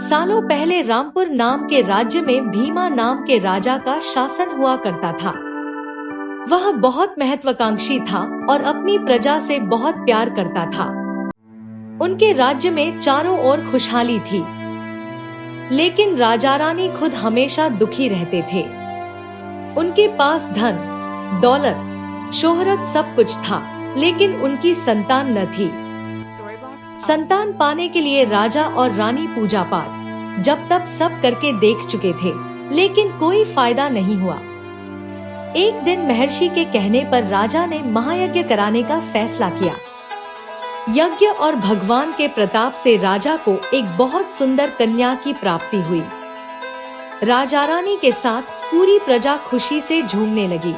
सालों पहले रामपुर नाम के राज्य में भीमा नाम के राजा का शासन हुआ करता था। वह बहुत महत्वाकांक्षी था और अपनी प्रजा से बहुत प्यार करता था। उनके राज्य में चारों ओर खुशहाली थी, लेकिन राजा रानी खुद हमेशा दुखी रहते थे। उनके पास धन, दौलत, शोहरत सब कुछ था, लेकिन उनकी संतान न थी। संतान पाने के लिए राजा और रानी पूजा पाठ जब तब सब करके देख चुके थे, लेकिन कोई फायदा नहीं हुआ। एक दिन महर्षि के कहने पर राजा ने महायज्ञ कराने का फैसला किया। यज्ञ और भगवान के प्रताप से राजा को एक बहुत सुंदर कन्या की प्राप्ति हुई। राजा रानी के साथ पूरी प्रजा खुशी से झूमने लगी।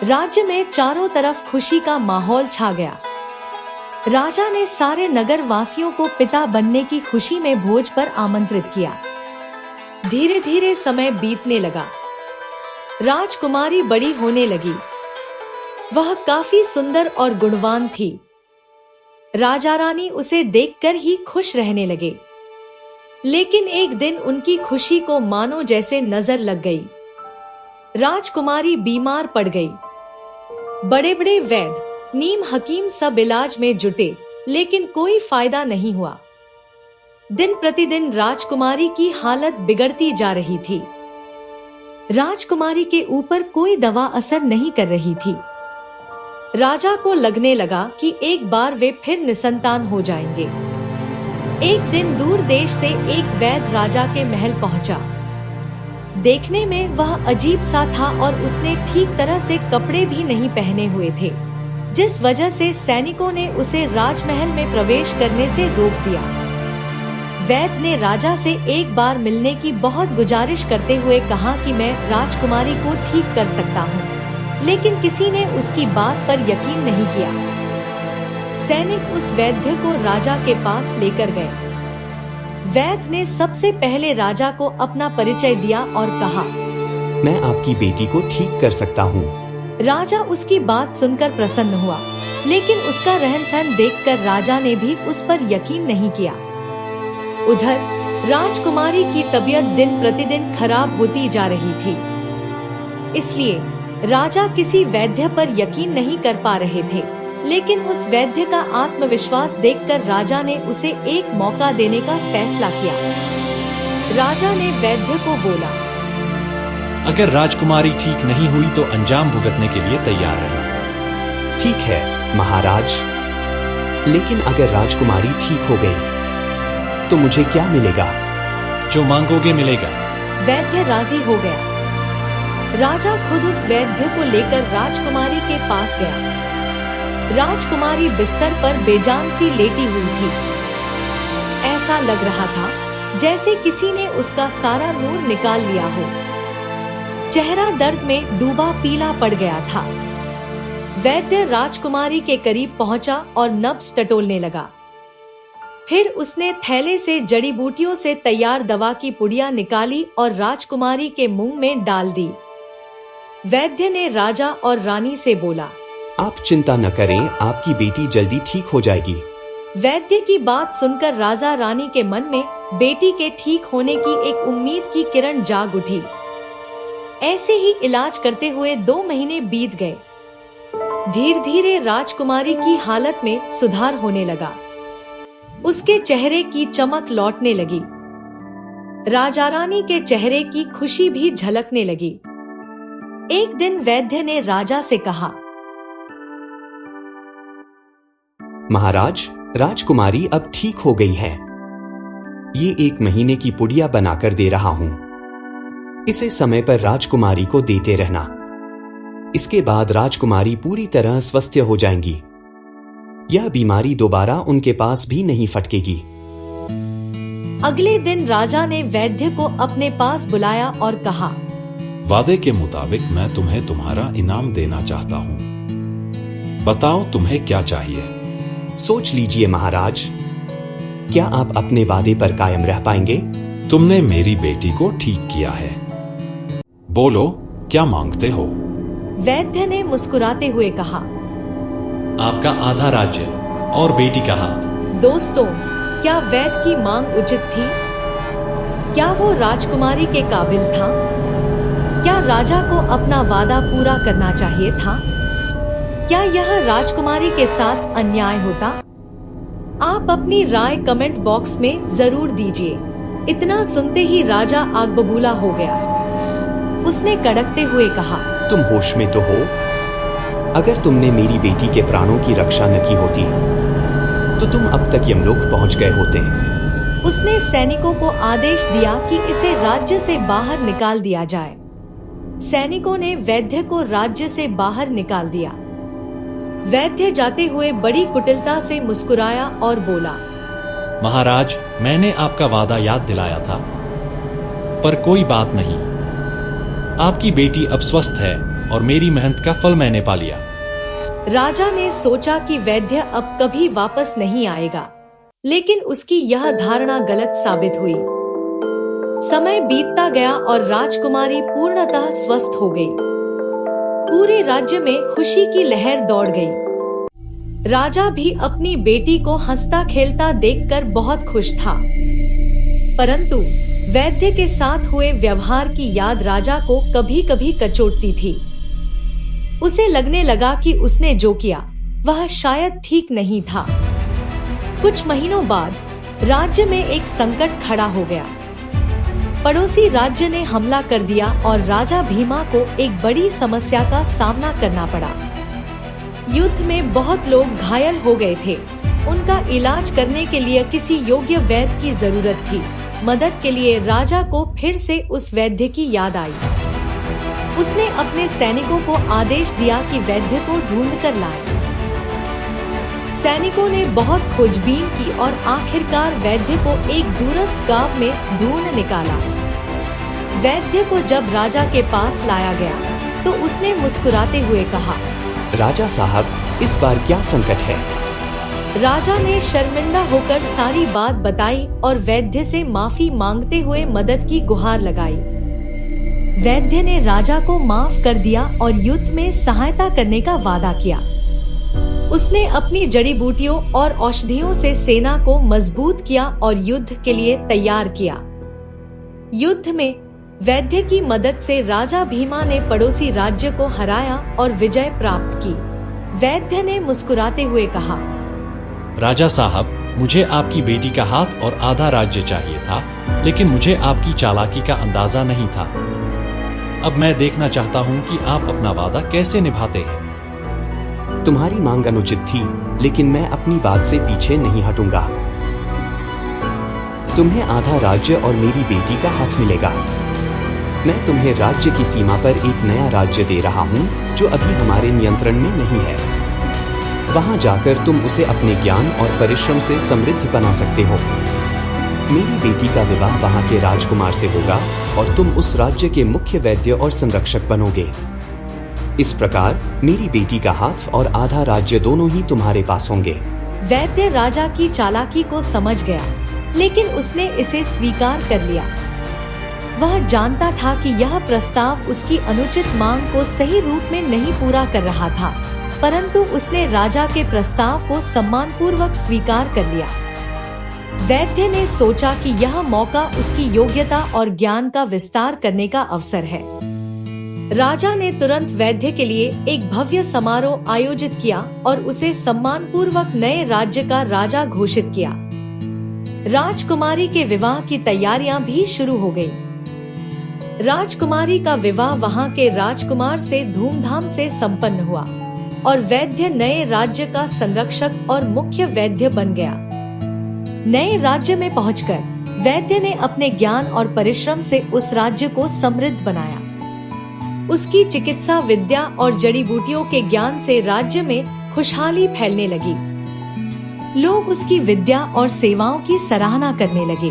राज्य में चारों तरफ खुशी का माहौल छा गया। राजा ने सारे नगर वासियों को पिता बनने की खुशी में भोज पर आमंत्रित किया। धीरे धीरे समय बीतने लगा। राजकुमारी बड़ी होने लगी। वह काफी सुंदर और गुणवान थी। राजा रानी उसे देखकर ही खुश रहने लगे। लेकिन एक दिन उनकी खुशी को मानो जैसे नजर लग गई। राजकुमारी बीमार पड़ गई। बड़े बड़े वैद्य, नीम हकीम सब इलाज में जुटे, लेकिन कोई फायदा नहीं हुआ। दिन प्रतिदिन राजकुमारी की हालत बिगड़ती जा रही थी। राजकुमारी के ऊपर कोई दवा असर नहीं कर रही थी। राजा को लगने लगा कि एक बार वे फिर निसंतान हो जाएंगे। एक दिन दूर देश से एक वैद्य राजा के महल पहुंचा। देखने में वह अजीब सा था और उसने ठीक तरह से कपड़े भी नहीं पहने हुए थे, जिस वजह से सैनिकों ने उसे राजमहल में प्रवेश करने से रोक दिया। वैद्य ने राजा से एक बार मिलने की बहुत गुजारिश करते हुए कहा कि मैं राजकुमारी को ठीक कर सकता हूँ, लेकिन किसी ने उसकी बात पर यकीन नहीं किया। सैनिक उस वैद्य को राजा के पास लेकर गए। वैद्य ने सबसे पहले राजा को अपना परिचय दिया और कहा, मैं आपकी बेटी को ठीक कर सकता हूँ। राजा उसकी बात सुनकर प्रसन्न हुआ, लेकिन उसका रहन सहन देखकर राजा ने भी उस पर यकीन नहीं किया। उधर राजकुमारी की तबीयत दिन प्रतिदिन खराब होती जा रही थी, इसलिए राजा किसी वैद्य पर यकीन नहीं कर पा रहे थे। लेकिन उस वैद्य का आत्मविश्वास देखकर राजा ने उसे एक मौका देने का फैसला किया। राजा ने वैद्य को बोला, अगर राजकुमारी ठीक नहीं हुई तो अंजाम भुगतने के लिए तैयार रहना। ठीक है महाराज, लेकिन अगर राजकुमारी ठीक हो गई तो मुझे क्या मिलेगा? जो मांगोगे मिलेगा। वैद्य राजी हो गया। राजा खुद उस वैद्य को लेकर राजकुमारी के पास गया। राजकुमारी बिस्तर पर बेजान सी लेटी हुई थी। ऐसा लग रहा था जैसे किसी ने उसका सारा नूर निकाल लिया हो। चेहरा दर्द में डूबा पीला पड़ गया था। वैद्य राजकुमारी के करीब पहुंचा और नब्ज टटोलने लगा। फिर उसने थैले से जड़ी बूटियों से तैयार दवा की पुड़िया निकाली और राजकुमारी के मुंह में डाल दी। वैद्य ने राजा और रानी से बोला, आप चिंता न करें, आपकी बेटी जल्दी ठीक हो जाएगी। वैद्य की बात सुनकर राजा रानी के मन में बेटी के ठीक होने की एक उम्मीद की किरण जाग उठी। ऐसे ही इलाज करते हुए 2 महीने बीत गए। धीरे धीरे राजकुमारी की हालत में सुधार होने लगा। उसके चेहरे की चमक लौटने लगी। राजा रानी के चेहरे की खुशी भी झलकने लगी। एक दिन वैद्य ने राजा से कहा, महाराज, राजकुमारी अब ठीक हो गई है। ये 1 महीने की पुड़िया बनाकर दे रहा हूँ। इसे समय पर राजकुमारी को देते रहना। इसके बाद राजकुमारी पूरी तरह स्वस्थ हो जाएंगी। यह बीमारी दोबारा उनके पास भी नहीं फटकेगी। अगले दिन राजा ने वैद्य को अपने पास बुलाया और कहा, वादे के मुताबिक मैं तुम्हें तुम्हारा इनाम देना चाहता हूँ। बताओ तुम्हें क्या चाहिए? सोच लीजिए महाराज, क्या आप अपने वादे पर कायम रह पाएंगे? तुमने मेरी बेटी को ठीक किया है। बोलो, क्या मांगते हो? वैद्य ने मुस्कुराते हुए कहा, आपका आधा राज्य और बेटी का हाथ। दोस्तों, क्या वैद्य की मांग उचित थी? क्या वो राजकुमारी के काबिल था? क्या राजा को अपना वादा पूरा करना चाहिए था? क्या यह राजकुमारी के साथ अन्याय होता? आप अपनी राय कमेंट बॉक्स में जरूर दीजिए। इतना सुनते ही राजा आग बबूला हो गया। उसने कड़कते हुए कहा, तुम होश में तो हो? अगर तुमने मेरी बेटी के प्राणों की रक्षा न की होती तो तुम अब तक यमलोक पहुंच गए होते। उसने सैनिकों को आदेश दिया कि इसे राज्य से बाहर निकाल दिया जाए। सैनिकों ने वैद्य को राज्य से बाहर निकाल दिया। वैद्य जाते हुए बड़ी कुटिलता से मुस्कुराया और बोला, महाराज, मैंने आपका वादा याद दिलाया था, पर कोई बात नहीं। आपकी बेटी अब स्वस्थ है और मेरी मेहनत का फल मैंने पा लिया। राजा ने सोचा कि वैद्य अब कभी वापस नहीं आएगा, लेकिन उसकी यह धारणा गलत साबित हुई। समय बीतता गया और राजकुमारी पूर्णतः स्वस्थ हो गई। पूरे राज्य में खुशी की लहर दौड़ गई। राजा भी अपनी बेटी को हंसता खेलता देखकर बहुत खुश था। परंतु वैद्य के साथ हुए व्यवहार की याद राजा को कभी कभी कचोटती थी। उसे लगने लगा कि उसने जो किया वह शायद ठीक नहीं था। कुछ महीनों बाद राज्य में एक संकट खड़ा हो गया। पड़ोसी राज्य ने हमला कर दिया और राजा भीमा को एक बड़ी समस्या का सामना करना पड़ा। युद्ध में बहुत लोग घायल हो गए थे। उनका इलाज करने के लिए किसी योग्य वैद्य की जरूरत थी। मदद के लिए राजा को फिर से उस वैद्य की याद आई। उसने अपने सैनिकों को आदेश दिया कि वैद्य को ढूंढ कर लाएं। सैनिकों ने बहुत खोजबीन की और आखिरकार वैद्य को एक दूरस्थ गांव में ढूंढ निकाला। वैद्य को जब राजा के पास लाया गया तो उसने मुस्कुराते हुए कहा, राजा साहब, इस बार क्या संकट है? राजा ने शर्मिंदा होकर सारी बात बताई और वैद्य से माफी मांगते हुए मदद की गुहार लगाई। वैद्य ने राजा को माफ कर दिया और युद्ध में सहायता करने का वादा किया। उसने अपनी जड़ी बूटियों और औषधियों से सेना को मजबूत किया और युद्ध के लिए तैयार किया। युद्ध में वैद्य की मदद से राजा भीमा ने पड़ोसी राज्य को हराया और विजय प्राप्त की। वैद्य ने मुस्कुराते हुए कहा, राजा साहब, मुझे आपकी बेटी का हाथ और आधा राज्य चाहिए था, लेकिन मुझे आपकी चालाकी का अंदाजा नहीं था। अब मैं देखना चाहता हूँ कि आप अपना वादा कैसे निभाते हैं। तुम्हारी मांग अनुचित थी, लेकिन मैं अपनी बात से पीछे नहीं हटूंगा। तुम्हें आधा राज्य और मेरी बेटी का हाथ मिलेगा। मैं तुम्हें राज्य की सीमा पर एक नया राज्य दे रहा हूँ जो अभी हमारे नियंत्रण में नहीं है। वहां जाकर तुम उसे अपने ज्ञान और परिश्रम से समृद्ध बना सकते हो। मेरी बेटी का विवाह वहां के राजकुमार से होगा और तुम उस राज्य के मुख्य वैद्य और संरक्षक बनोगे। इस प्रकार मेरी बेटी का हाथ और आधा राज्य दोनों ही तुम्हारे पास होंगे। वैद्य राजा की चालाकी को समझ गया, लेकिन उसने इसे स्वीकार कर लिया। वह जानता था कि यह प्रस्ताव उसकी अनुचित मांग को सही रूप में नहीं पूरा कर रहा था, परंतु उसने राजा के प्रस्ताव को सम्मानपूर्वक स्वीकार कर लिया। वैद्य ने सोचा कि यह मौका उसकी योग्यता और ज्ञान का विस्तार करने का अवसर है। राजा ने तुरंत वैद्य के लिए एक भव्य समारोह आयोजित किया और उसे सम्मानपूर्वक नए राज्य का राजा घोषित किया। राजकुमारी के विवाह की तैयारियां भी शुरू हो गयी। राजकुमारी का विवाह वहां के राजकुमार से धूमधाम से संपन्न हुआ और वैद्य नए राज्य का संरक्षक और मुख्य वैद्य बन गया। नए राज्य में पहुंचकर वैद्य ने अपने ज्ञान और परिश्रम से उस राज्य को समृद्ध बनाया। उसकी चिकित्सा विद्या और जड़ी बूटियों के ज्ञान से राज्य में खुशहाली फैलने लगी। लोग उसकी विद्या और सेवाओं की सराहना करने लगे।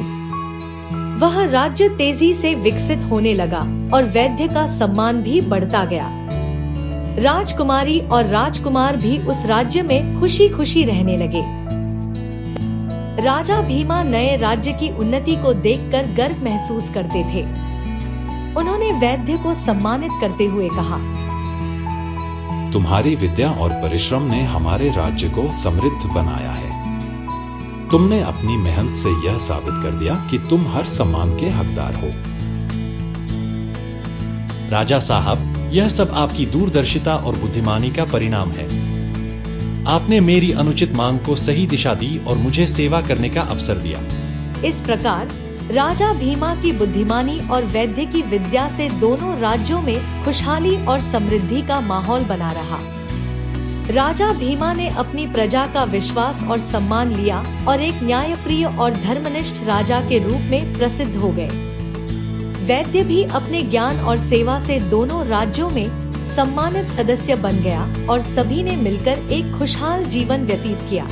वह राज्य तेजी से विकसित होने लगा और वैद्य का सम्मान भी बढ़ता गया। राजकुमारी और राजकुमार भी उस राज्य में खुशी खुशी रहने लगे। राजा भीमा नए राज्य की उन्नति को देखकर गर्व महसूस करते थे। उन्होंने वैद्य को सम्मानित करते हुए कहा, तुम्हारी विद्या और परिश्रम ने हमारे राज्य को समृद्ध बनाया है। तुमने अपनी मेहनत से यह साबित कर दिया कि तुम हर सम्मान के हकदार हो। राजा साहब, यह सब आपकी दूरदर्शिता और बुद्धिमानी का परिणाम है। आपने मेरी अनुचित मांग को सही दिशा दी और मुझे सेवा करने का अवसर दिया। इस प्रकार राजा भीमा की बुद्धिमानी और वैद्य की विद्या से दोनों राज्यों में खुशहाली और समृद्धि का माहौल बना रहा। राजा भीमा ने अपनी प्रजा का विश्वास और सम्मान लिया और एक न्यायप्रिय और धर्मनिष्ठ राजा के रूप में प्रसिद्ध हो गए। वैद्य भी अपने ज्ञान और सेवा से दोनों राज्यों में सम्मानित सदस्य बन गया और सभी ने मिलकर एक खुशहाल जीवन व्यतीत किया।